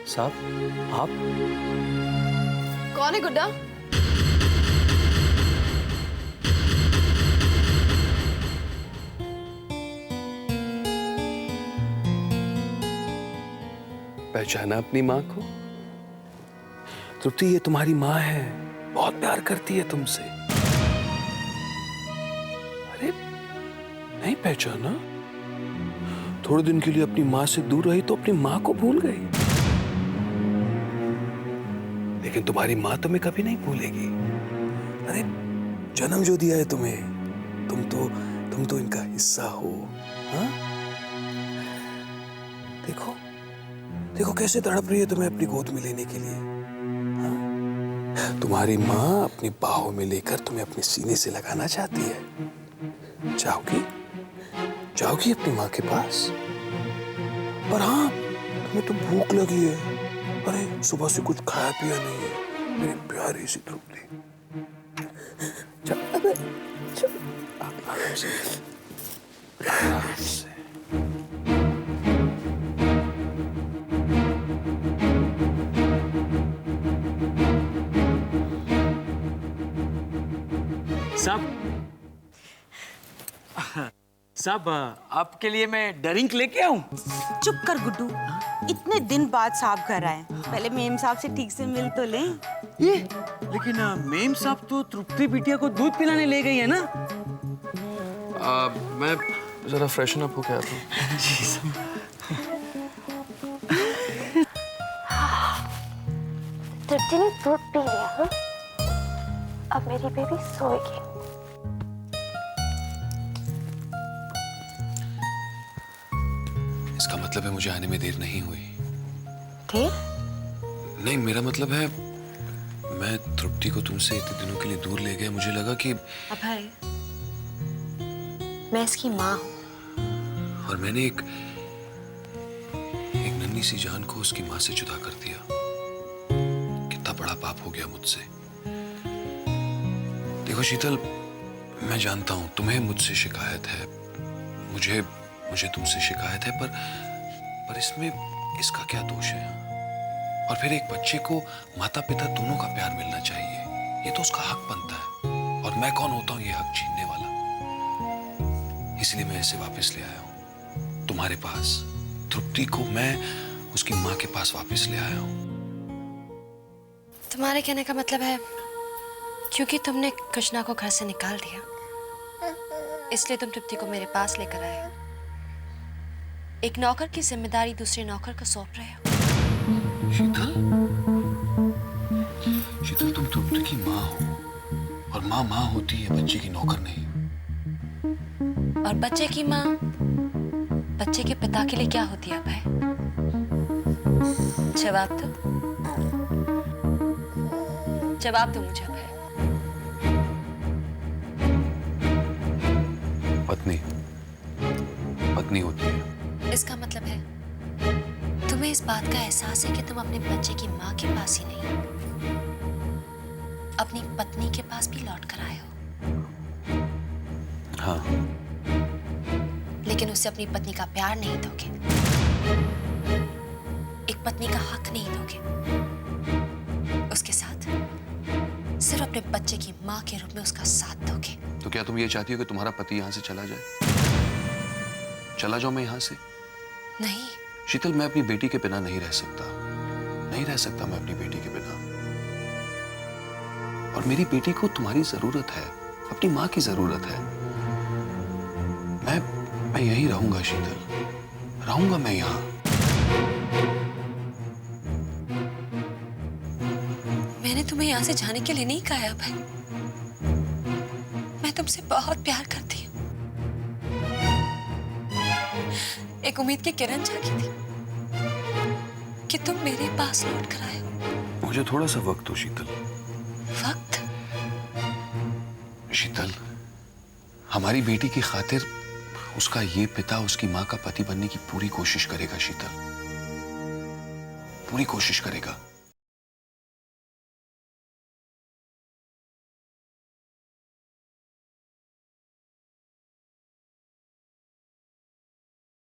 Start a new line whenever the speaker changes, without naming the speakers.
साहब आप?
कौन है गुड्डा?
पहचाना अपनी माँ को? तृप्ति, ये तुम्हारी माँ है, बहुत प्यार करती है तुमसे। अरे नहीं पहचाना? थोड़े दिन के लिए अपनी माँ से दूर रही तो अपनी माँ को भूल गई, लेकिन तुम्हारी माँ तुम्हें कभी नहीं भूलेगी। अरे जन्म जो दिया है तुम्हें, तुम तो इनका हिस्सा हो। हाँ? देखो देखो कैसे तड़प रही है तुम्हें अपनी गोद में लेने के लिए। हाँ? तुम्हारी माँ अपनी बाहों में लेकर तुम्हें अपने सीने से लगाना चाहती है। जाओगी अपनी माँ के पास? पर हाँ, तुम्हें तो भूख लगी है। अरे सुबह से कुछ खाया पिया नहीं है मेरी प्यारी सी तृप्ति। आराम से।
साहब आपके लिए मैं ड्रिंक लेके आऊं?
चुप कर गुड्डू, इतने दिन बाद साहब घर आए, पहले मेम साहब से ठीक से मिल तो ले।
ये लेकिन मेम साहब तो तृप्ति बिटिया को दूध पिलाने ले गई है ना?
मैं जरा फ्रेशन अप होके आता हूँ।
जी साहब।
तृप्ति ने दूध पी लिया। हाँ? अब मेरी बेबी सोएगी।
इसका मतलब है मुझे आने में देर नहीं हुई।
देर?
नहीं, मेरा मतलब है मैं तृप्ति को तुमसे इतने दिनों के लिए दूर ले गया, मुझे लगा कि
अभय, मैं इसकी माँ हूँ।
और मैंने एक नन्ही सी जान को उसकी माँ से जुदा कर दिया। कितना बड़ा पाप हो गया मुझसे। देखो शीतल, मैं जानता हूं तुम्हें मुझसे शिकायत है, मुझे तुमसे शिकायत है, पर इसमें इसका क्या दोष है? और फिर एक बच्चे को माता पिता दोनों का प्यार मिलना चाहिए, ये तो उसका हक बनता है। और मैं कौन होता हूं ये हक छीनने वाला? इसलिए मैं इसे वापस ले आया हूं तुम्हारे पास। तृप्ति को मैं उसकी माँ के पास वापस ले आया हूं।
तुम्हारे कहने का मतलब है क्योंकि तुमने कृष्णा को घर से निकाल दिया, इसलिए तुम तृप्ति को मेरे पास लेकर आए हो। एक नौकर की जिम्मेदारी दूसरे नौकर को सौंप रहे हो।
शीतल, तुम तृप्ति की माँ हो, और माँ होती है, बच्चे की नौकर नहीं।
और बच्चे की माँ बच्चे के पिता के लिए क्या होती है भाई? जवाब दो मुझे भाई।
पत्नी होती है।
इसका मतलब है तुम्हें इस बात का एहसास है कि तुम अपने बच्चे की माँ के पास ही नहीं, अपनी पत्नी के पास भी लौट कर आए हो।
हाँ।
लेकिन उससे अपनी पत्नी का प्यार नहीं दोगे, एक पत्नी का हक नहीं दोगे, उसके साथ सिर्फ अपने बच्चे की माँ के रूप में उसका साथ दोगे।
तो क्या तुम ये चाहती हो कि तुम्हारा पति यहाँ से चला जाए? चला जाऊं मैं यहाँ से?
नहीं
शीतल, मैं अपनी बेटी के बिना नहीं रह सकता, नहीं रह सकता मैं अपनी बेटी के बिना। और मेरी बेटी को तुम्हारी जरूरत है, अपनी माँ की जरूरत है। मैं यहीं रहूंगा शीतल, रहूंगा मैं यहाँ।
मैंने तुम्हें यहाँ से जाने के लिए नहीं कहा है भाई, मैं तुमसे बहुत प्यार करती हूँ। एक उम्मीद की किरण जागी थी कि तुम मेरे पास लौट कर आए हो।
मुझे थोड़ा सा वक्त दो शीतल।
वक्त?
शीतल, हमारी बेटी की खातिर उसका ये पिता उसकी माँ का पति बनने की पूरी कोशिश करेगा शीतल, पूरी कोशिश करेगा।